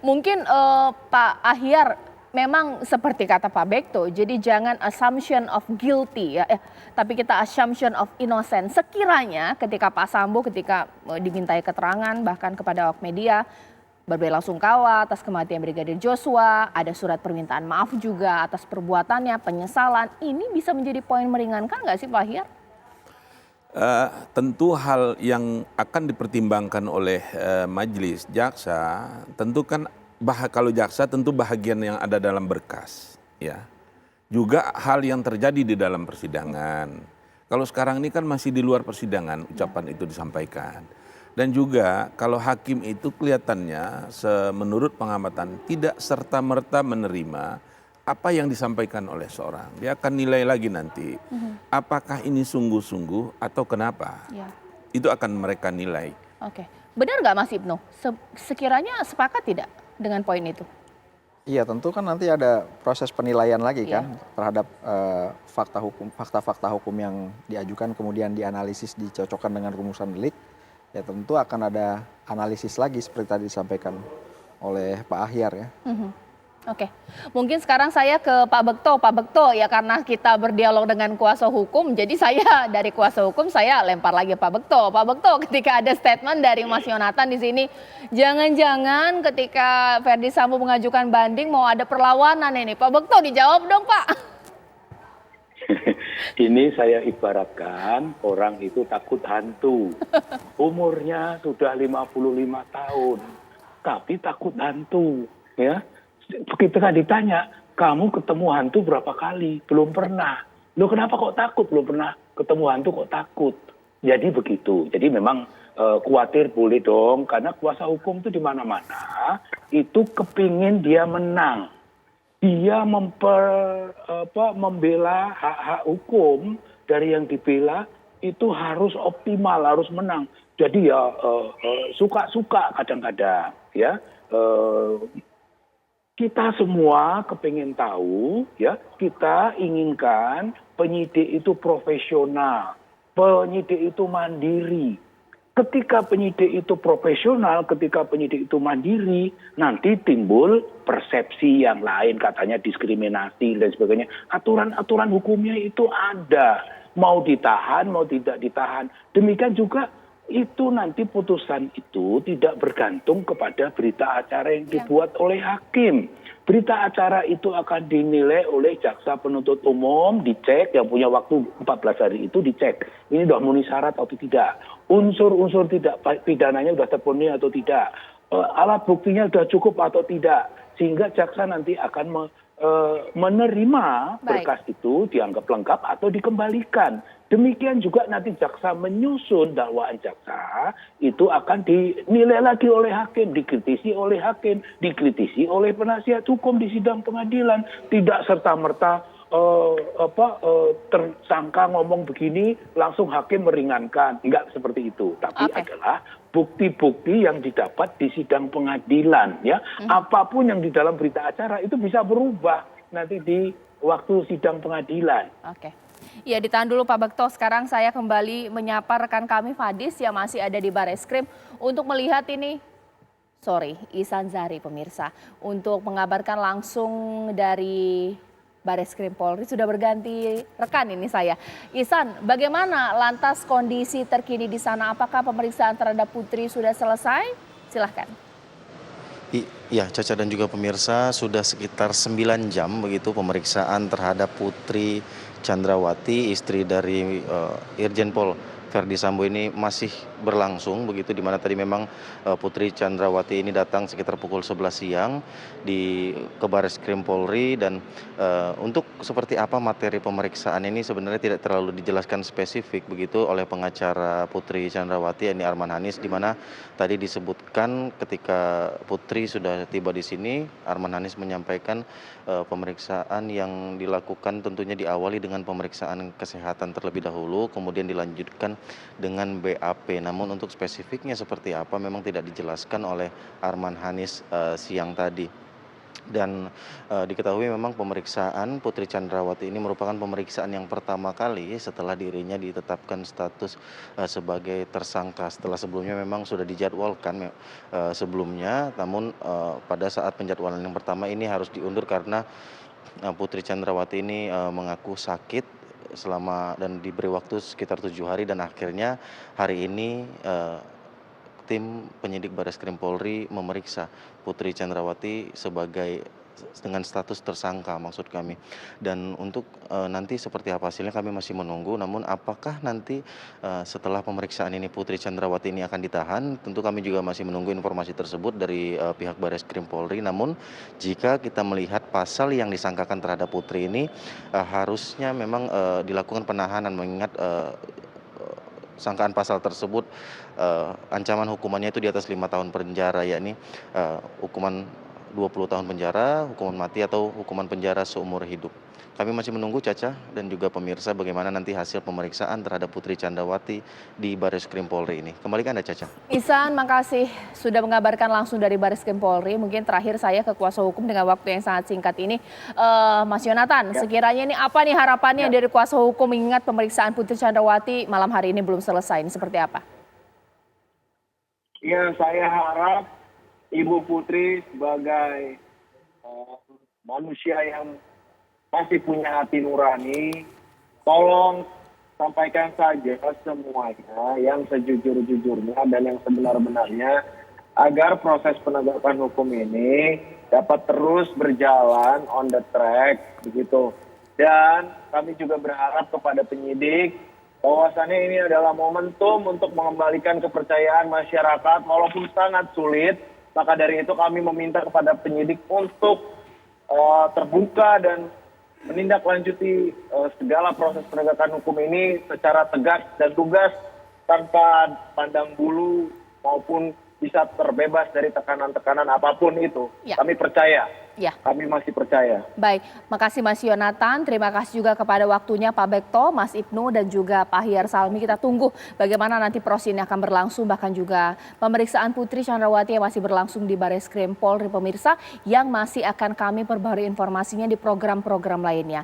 Mungkin Pak Ahyar memang seperti kata Pak Bekto, jadi jangan assumption of guilty ya, tapi kita assumption of innocent. Sekiranya ketika Pak Sambo ketika dimintai keterangan bahkan kepada awak media berbelasungkawa atas kematian Brigadir Joshua, ada surat permintaan maaf juga atas perbuatannya, penyesalan, ini bisa menjadi poin meringankan nggak sih Pak Ahyar? Tentu hal yang akan dipertimbangkan oleh majelis jaksa, tentu kan kalau jaksa tentu bahagian yang ada dalam berkas, ya. Juga hal yang terjadi di dalam persidangan. Kalau sekarang ini kan masih di luar persidangan ucapan itu disampaikan. Dan juga kalau hakim itu kelihatannya menurut pengamatan tidak serta-merta menerima apa yang disampaikan oleh seorang. Dia akan nilai lagi nanti apakah ini sungguh-sungguh atau kenapa. Ya. Itu akan mereka nilai. Oke, benar nggak Mas Ibnu? Sekiranya sepakat tidak dengan poin itu? Iya, tentu kan nanti ada proses penilaian lagi kan terhadap fakta-fakta hukum yang diajukan, kemudian dianalisis, dicocokkan dengan rumusan delik. Ya tentu akan ada analisis lagi seperti tadi disampaikan oleh Pak Ahyar ya. Oke, mungkin sekarang saya ke Pak Bekto. Pak Bekto, ya karena kita berdialog dengan kuasa hukum, jadi saya dari kuasa hukum saya lempar lagi Pak Bekto. Pak Bekto, ketika ada statement dari Mas Yonatan di sini, jangan-jangan ketika Ferdy Sambo mengajukan banding mau ada perlawanan ini. Pak Bekto, dijawab dong Pak. Ini saya ibaratkan orang itu takut hantu. Umurnya sudah 55 tahun, tapi takut hantu, ya. Ketika ditanya, kamu ketemu hantu berapa kali? Belum pernah. Loh kenapa kok takut? Belum pernah ketemu hantu kok takut? Jadi begitu. Jadi memang khawatir boleh dong, karena kuasa hukum itu di mana-mana itu kepingin dia menang. Dia membela hak-hak hukum dari yang dibela itu harus optimal, harus menang. Jadi ya suka-suka kadang-kadang ya. Kita semua kepingin tahu ya, kita inginkan penyidik itu profesional, penyidik itu mandiri. Ketika penyidik itu profesional, ketika penyidik itu mandiri, nanti timbul persepsi yang lain, katanya diskriminasi dan sebagainya. Aturan-aturan hukumnya itu ada, mau ditahan, mau tidak ditahan. Demikian juga itu nanti putusan itu tidak bergantung kepada berita acara yang dibuat oleh hakim. Berita acara itu akan dinilai oleh jaksa penuntut umum, dicek, yang punya waktu 14 hari itu dicek. Ini sudah memenuhi syarat atau tidak. Unsur-unsur tidak pidananya sudah terpenuhi atau tidak. Alat buktinya sudah cukup atau tidak. Sehingga jaksa nanti akan menerima berkas itu dianggap lengkap atau dikembalikan. Demikian juga nanti jaksa menyusun dakwaan jaksa itu akan dinilai lagi oleh hakim, dikritisi oleh hakim, dikritisi oleh penasihat hukum di sidang pengadilan. Tidak serta-merta tersangka ngomong begini langsung hakim meringankan. Enggak seperti itu, tapi adalah bukti-bukti yang didapat di sidang pengadilan ya. Apapun yang di dalam berita acara itu bisa berubah nanti di waktu sidang pengadilan. Oke. Ya, ditahan dulu Pak Bekto. Sekarang saya kembali menyapa rekan kami Fadis yang masih ada di Bareskrim untuk melihat ini. Ihsan Zari pemirsa, untuk mengabarkan langsung dari Bareskrim Polri. Sudah berganti rekan ini saya. Ihsan, bagaimana lantas kondisi terkini di sana? Apakah pemeriksaan terhadap Putri sudah selesai? Silahkan. Iya, Caca dan juga pemirsa, sudah sekitar 9 jam begitu pemeriksaan terhadap Putri Chandrawati, istri dari Irjen Pol Ferdy Sambo ini masih berlangsung begitu, di mana tadi memang Putri Chandrawati ini datang sekitar pukul 11 siang ke Bareskrim Polri, dan untuk seperti apa materi pemeriksaan ini sebenarnya tidak terlalu dijelaskan spesifik begitu oleh pengacara Putri Chandrawati, ini Arman Hanis, di mana tadi disebutkan ketika Putri sudah tiba di sini, Arman Hanis menyampaikan pemeriksaan yang dilakukan tentunya diawali dengan pemeriksaan kesehatan terlebih dahulu, kemudian dilanjutkan dengan BAP. Namun untuk spesifiknya seperti apa memang tidak dijelaskan oleh Arman Hanis siang tadi. Dan diketahui memang pemeriksaan Putri Chandrawati ini merupakan pemeriksaan yang pertama kali setelah dirinya ditetapkan status sebagai tersangka. Setelah sebelumnya memang sudah dijadwalkan sebelumnya, namun pada saat penjadwalan yang pertama ini harus diundur karena Putri Chandrawati ini mengaku sakit selama dan diberi waktu sekitar 7 hari, dan akhirnya hari ini tim penyidik Barreskrim Polri memeriksa Putri Chandrawati dengan status tersangka maksud kami. Dan untuk nanti seperti apa hasilnya kami masih menunggu, namun apakah nanti setelah pemeriksaan ini Putri Chandrawati ini akan ditahan, tentu kami juga masih menunggu informasi tersebut dari pihak Barreskrim Polri. Namun jika kita melihat pasal yang disangkakan terhadap Putri ini, harusnya memang dilakukan penahanan, mengingat sangkaan pasal tersebut ancaman hukumannya itu di atas 5 tahun penjara, yakni hukuman 20 tahun penjara, hukuman mati, atau hukuman penjara seumur hidup. Kami masih menunggu, Caca dan juga pemirsa, bagaimana nanti hasil pemeriksaan terhadap Putri Chandrawati di Barreskrim Polri ini. Kembali ke Anda, Caca. Ihsan, makasih sudah mengabarkan langsung dari Barreskrim Polri. Mungkin terakhir saya ke kuasa hukum dengan waktu yang sangat singkat ini. Mas Yonatan, sekiranya ini apa nih harapannya dari kuasa hukum mengingat pemeriksaan Putri Chandrawati malam hari ini belum selesai. Ini seperti apa? Ya, saya harap Ibu Putri sebagai manusia yang masih punya hati nurani, tolong sampaikan saja semuanya yang sejujur-jujurnya dan yang sebenar-benarnya agar proses penegakan hukum ini dapat terus berjalan on the track begitu. Dan kami juga berharap kepada penyidik bahwasannya ini adalah momentum untuk mengembalikan kepercayaan masyarakat walaupun sangat sulit. Maka dari itu kami meminta kepada penyidik untuk terbuka dan menindaklanjuti segala proses penegakan hukum ini secara tegas dan lugas tanpa pandang bulu maupun bisa terbebas dari tekanan-tekanan apapun itu. Ya. Kami percaya. Ya. Kami masih percaya. Baik, makasih Mas Yonatan. Terima kasih juga kepada waktunya Pak Bekto, Mas Ibnu, dan juga Pak Hyar Salmi. Kita tunggu bagaimana nanti proses ini akan berlangsung, bahkan juga pemeriksaan Putri Chandrawati yang masih berlangsung di Barreskrim Polri, pemirsa, yang masih akan kami perbarui informasinya di program-program lainnya.